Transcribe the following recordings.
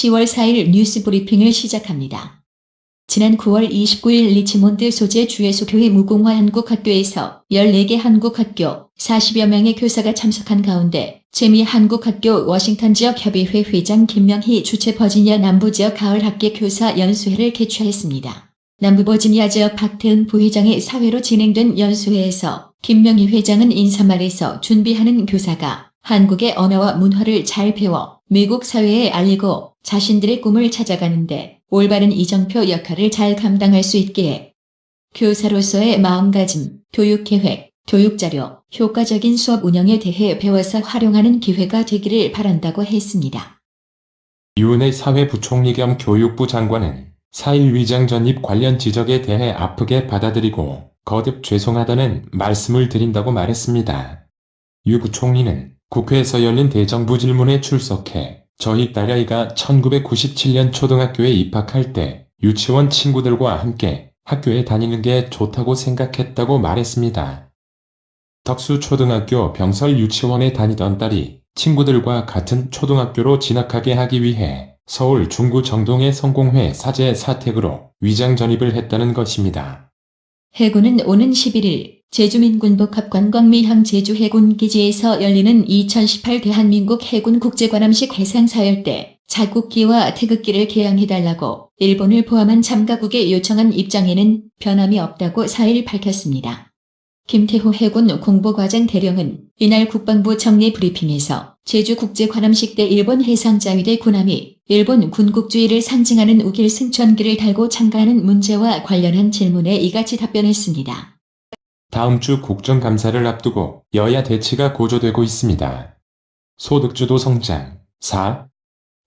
10월 4일 뉴스 브리핑을 시작합니다. 지난 9월 29일 리치몬드 소재 주예수교회 무공화 한국학교에서 14개 한국학교 40여 명의 교사가 참석한 가운데 재미 한국학교 워싱턴 지역 협의회 회장 김명희 주최 버지니아 남부지역 가을학기 교사 연수회를 개최했습니다. 남부버지니아 지역 박태은 부회장의 사회로 진행된 연수회에서 김명희 회장은 인사말에서 준비하는 교사가 한국의 언어와 문화를 잘 배워 미국 사회에 알리고 자신들의 꿈을 찾아가는데 올바른 이정표 역할을 잘 감당할 수 있기에 교사로서의 마음가짐, 교육계획, 교육자료, 효과적인 수업 운영에 대해 배워서 활용하는 기회가 되기를 바란다고 했습니다. 유은혜 사회부총리 겸 교육부 장관은 4일 위장 전입 관련 지적에 대해 아프게 받아들이고 거듭 죄송하다는 말씀을 드린다고 말했습니다. 유 부총리는 국회에서 열린 대정부 질문에 출석해 저희 딸아이가 1997년 초등학교에 입학할 때 유치원 친구들과 함께 학교에 다니는 게 좋다고 생각했다고 말했습니다. 덕수초등학교 병설 유치원에 다니던 딸이 친구들과 같은 초등학교로 진학하게 하기 위해 서울 중구 정동의 성공회 사제 사택으로 위장 전입을 했다는 것입니다. 해군은 오는 11일 제주민군복합관광미항 제주해군기지에서 열리는 2018 대한민국 해군 국제관함식 해상사열대 자국기와 태극기를 개양해달라고 일본을 포함한 참가국에 요청한 입장에는 변함이 없다고 4일 밝혔습니다. 김태호 해군 공보과장 대령은 이날 국방부 정례 브리핑에서 제주국제관함식대 일본 해상자위대 군함이 일본 군국주의를 상징하는 우길 승천기를 달고 참가하는 문제와 관련한 질문에 이같이 답변했습니다. 다음 주 국정감사를 앞두고 여야 대치가 고조되고 있습니다. 소득주도 성장 4.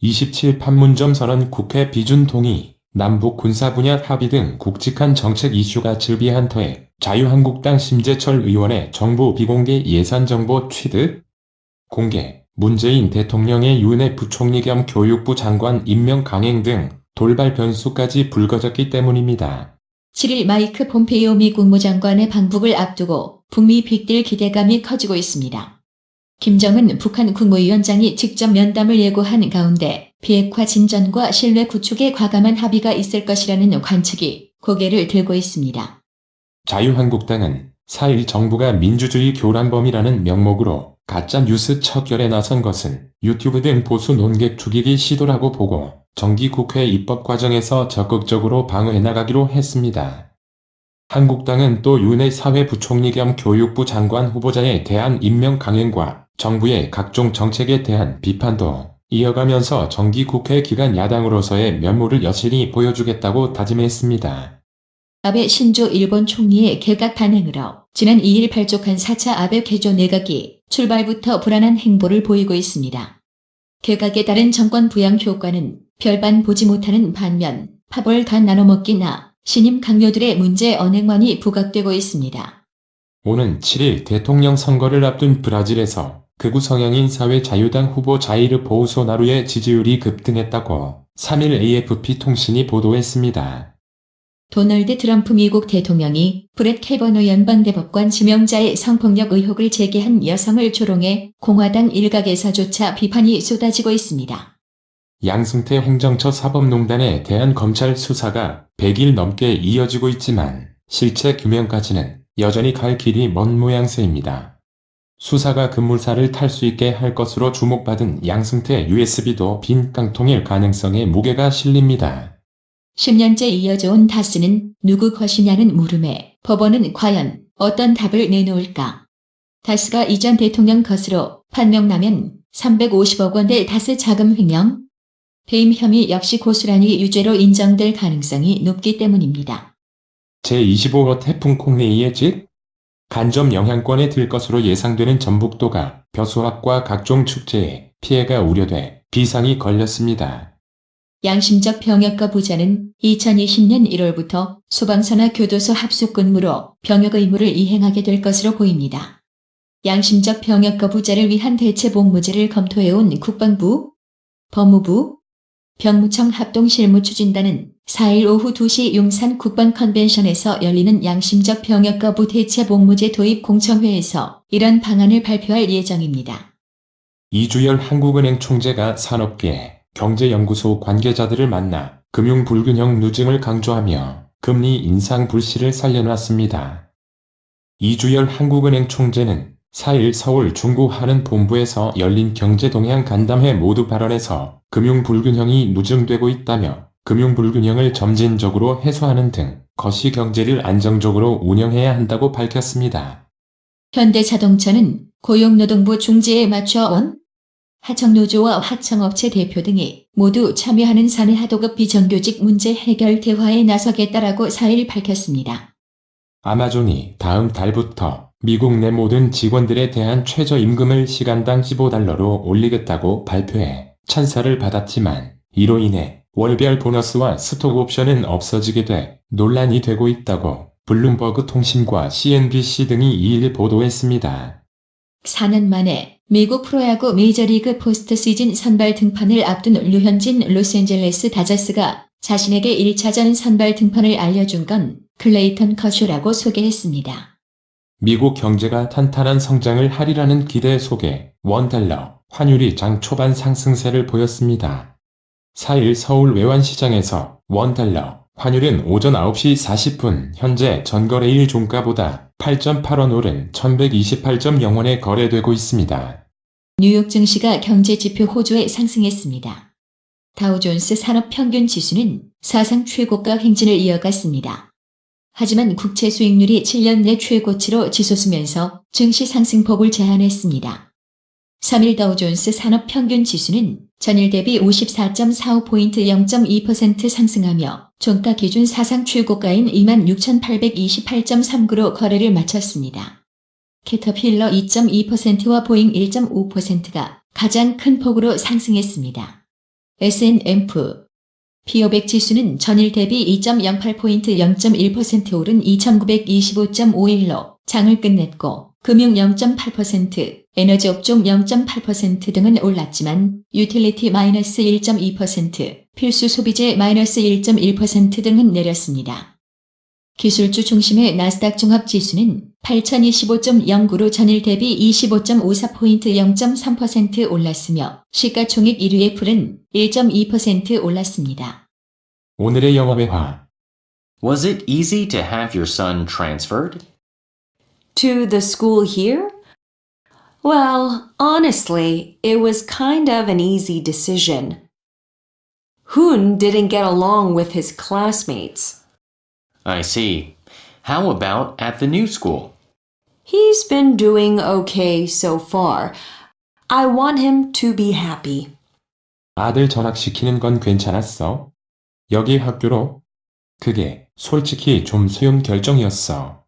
27 판문점 선언 국회 비준 동의, 남북 군사 분야 합의 등 굵직한 정책 이슈가 즐비한 터에 자유한국당 심재철 의원의 정부 비공개 예산 정보 취득 공개, 문재인 대통령의 유은혜 부총리 겸 교육부 장관 임명 강행 등 돌발 변수까지 불거졌기 때문입니다. 7일 마이크 폼페이오 미 국무장관의 방북을 앞두고 북미 빅딜 기대감이 커지고 있습니다. 김정은 북한 국무위원장이 직접 면담을 예고한 가운데 비핵화 진전과 신뢰 구축에 과감한 합의가 있을 것이라는 관측이 고개를 들고 있습니다. 자유한국당은 4일 정부가 민주주의 교란범이라는 명목으로 가짜뉴스 척결에 나선 것은 유튜브 등 보수 논객 죽이기 시도라고 보고 정기국회 입법 과정에서 적극적으로 방어해 나가기로 했습니다. 한국당은 또 유은혜 사회부총리 겸 교육부 장관 후보자에 대한 임명 강행과 정부의 각종 정책에 대한 비판도 이어가면서 정기국회 기간 야당으로서의 면모를 여실히 보여주겠다고 다짐했습니다. 아베 신조 일본 총리의 개각 단행으로 지난 2일 발족한 4차 아베 개조 내각이 출발부터 불안한 행보를 보이고 있습니다. 개각에 따른 정권 부양 효과는 별반 보지 못하는 반면 팝을 다 나눠먹기나 신임 강요들의 문제 언행만이 부각되고 있습니다. 오는 7일 대통령 선거를 앞둔 브라질에서 극우 성향인 사회자유당 후보 자이르 보우소나루의 지지율이 급등했다고 3일 AFP 통신이 보도했습니다. 도널드 트럼프 미국 대통령이 브렛 캐버너 연방대법관 지명자의 성폭력 의혹을 제기한 여성을 조롱해 공화당 일각에서조차 비판이 쏟아지고 있습니다. 양승태 행정처 사법농단에 대한 검찰 수사가 100일 넘게 이어지고 있지만 실체 규명까지는 여전히 갈 길이 먼 모양새입니다. 수사가 급물살을 탈 수 있게 할 것으로 주목받은 양승태 USB도 빈 깡통일 가능성에 무게가 실립니다. 10년째 이어져온 다스는 누구 것이냐는 물음에 법원은 과연 어떤 답을 내놓을까? 다스가 이전 대통령 것으로 판명나면 350억 원대 다스 자금 횡령? 배임 혐의 역시 고스란히 유죄로 인정될 가능성이 높기 때문입니다. 제25호 태풍 콩레이의 간접 영향권에 들 것으로 예상되는 전북도가 벼수학과 각종 축제에 피해가 우려돼 비상이 걸렸습니다. 양심적 병역 거부자는 2020년 1월부터 소방서나 교도소 합숙 근무로 병역 의무를 이행하게 될 것으로 보입니다. 양심적 병역 거부자를 위한 대체 복무제를 검토해온 국방부, 법무부, 병무청 합동실무추진단은 4일 오후 2시 용산 국방컨벤션에서 열리는 양심적 병역 거부 대체 복무제 도입 공청회에서 이런 방안을 발표할 예정입니다. 이주열 한국은행 총재가 산업계에 경제연구소 관계자들을 만나 금융 불균형 누증을 강조하며 금리 인상 불씨를 살려놨습니다. 이주열 한국은행 총재는 4일 서울 중구하는 본부에서 열린 경제동향 간담회 모두 발언에서 금융 불균형이 누증되고 있다며 금융 불균형을 점진적으로 해소하는 등 거시경제를 안정적으로 운영해야 한다고 밝혔습니다. 현대자동차는 고용노동부 중재에 맞춰 하청노조와 하청업체 대표 등이 모두 참여하는 사내 하도급 비정규직 문제 해결 대화에 나서겠다라고 4일 밝혔습니다. 아마존이 다음 달부터 미국 내 모든 직원들에 대한 최저임금을 시간당 $15로 올리겠다고 발표해 찬사를 받았지만 이로 인해 월별 보너스와 스톡옵션은 없어지게 돼 논란이 되고 있다고 블룸버그 통신과 CNBC 등이 2일 보도했습니다. 4년 만에 미국 프로야구 메이저리그 포스트 시즌 선발 등판을 앞둔 류현진 로스앤젤레스 다저스가 자신에게 1차전 선발 등판을 알려준 건 클레이턴 커쇼라고 소개했습니다. 미국 경제가 탄탄한 성장을 하리라는 기대 속에 $1 환율이 장 초반 상승세를 보였습니다. 4일 서울 외환시장에서 $1 환율은 오전 9시 40분 현재 전거래일 종가보다 8.8원 오른 1128.0원에 거래되고 있습니다. 뉴욕 증시가 경제지표 호조에 상승했습니다. 다우존스 산업평균지수는 사상 최고가 행진을 이어갔습니다. 하지만 국채 수익률이 7년 내 최고치로 치솟으면서 증시 상승폭을 제한했습니다. 3일 다우존스 산업평균지수는 전일 대비 54.45포인트 0.2% 상승하며 종가 기준 사상 최고가인 26,828.39로 거래를 마쳤습니다. 캐터필러 2.2%와 보잉 1.5%가 가장 큰 폭으로 상승했습니다. S&P 500 지수는 전일 대비 2.08포인트 0.1% 오른 2,925.51로 장을 끝냈고 금융 0.8%, 에너지 업종 0.8% 등은 올랐지만 유틸리티 마이너스 1.2%, 필수 소비재 마이너스 1.1% 등은 내렸습니다. 기술주 중심의 나스닥 종합지수는 8,025.09로 전일 대비 25.54포인트 0.3% 올랐으며 시가총액 1위 애플은 1.2% 올랐습니다. 오늘의 영어회화. Was it easy to have your son transferred? To the school here? Well, honestly, it was kind of an easy decision. Hoon didn't get along with his classmates. I see. How about at the new school? He's been doing okay so far. I want him to be happy. 아들 전학시키는 건 괜찮았어? 여기 학교로? 그게 솔직히 좀 소용 결정이었어.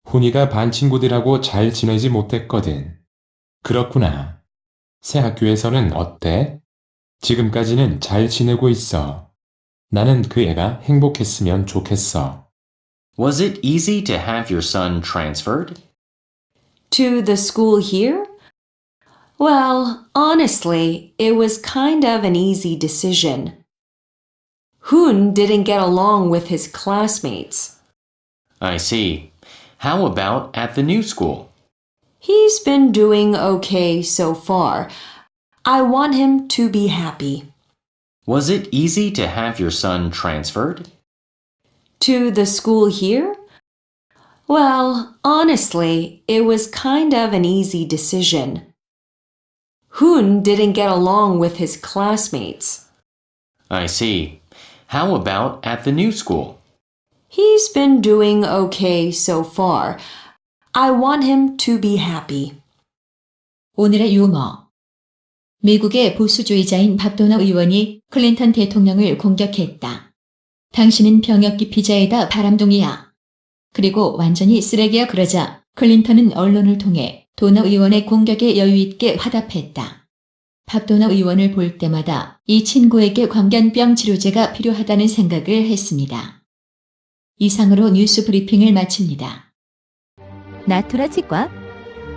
훈이가 반 친구들하고 잘 지내지 못했거든. 그렇구나. 새 학교에서는 어때? 지금까지는 잘 지내고 있어. 나는 그 애가 행복했으면 좋겠어. Was it easy to have your son transferred? To the school here? Well, honestly, it was kind of an easy decision. Hoon didn't get along with his classmates. I see. How about at the new school? He's been doing okay so far. I want him to be happy. Was it easy to have your son transferred? To the school here? Well, honestly, it was kind of an easy decision. Hoon didn't get along with his classmates. I see. How about at the new school? He's been doing okay so far. I want him to be happy. 오늘의 유머. 미국의 보수주의자인 밥도너 의원이 클린턴 대통령을 공격했다. 당신은 병역기 피자에다 바람둥이야. 그리고 완전히 쓰레기야 그러자 클린턴은 언론을 통해 도너 의원의 공격에 여유있게 화답했다. 밥도너 의원을 볼 때마다 이 친구에게 광견병 치료제가 필요하다는 생각을 했습니다. 이상으로 뉴스 브리핑을 마칩니다. 나투라 치과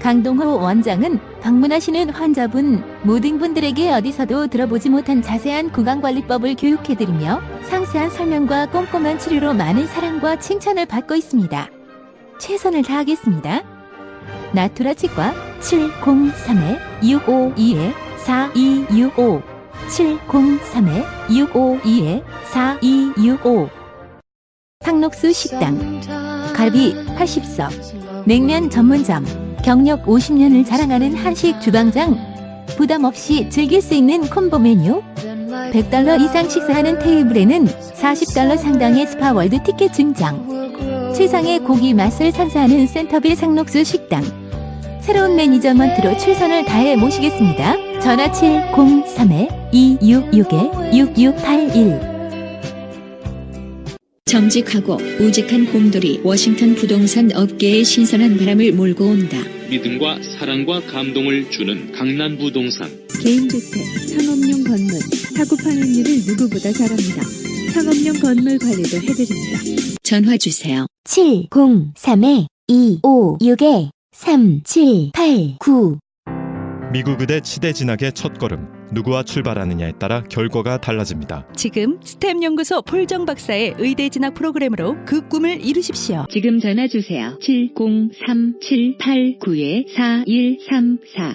강동호 원장은 방문하시는 환자분 모든 분들에게 어디서도 들어보지 못한 자세한 구강관리법을 교육해드리며 상세한 설명과 꼼꼼한 치료로 많은 사랑과 칭찬을 받고 있습니다. 최선을 다하겠습니다. 나투라 치과 703-652-4265 703-652-4265 상록수 식당 갈비 80석 냉면 전문점 경력 50년을 자랑하는 한식 주방장 부담 없이 즐길 수 있는 콤보 메뉴 100달러 이상 식사하는 테이블에는 40달러 상당의 스파월드 티켓 증정 최상의 고기 맛을 선사하는 센터빌 상록수 식당 새로운 매니저먼트로 최선을 다해 모시겠습니다. 전화 703-266-6681 정직하고 우직한 곰돌이 워싱턴 부동산 업계에 신선한 바람을 몰고 온다. 믿음과 사랑과 감동을 주는 강남부동산. 개인주택, 상업용 건물, 사고 파행률을 누구보다 잘합니다. 상업용 건물 관리도 해드립니다. 전화 주세요. 703-256-3789 미국 의대 치대 진학의 첫걸음, 누구와 출발하느냐에 따라 결과가 달라집니다. 지금 스템 연구소 폴정 박사의 의대 진학 프로그램으로 그 꿈을 이루십시오. 지금 전화 주세요. 703-789-4134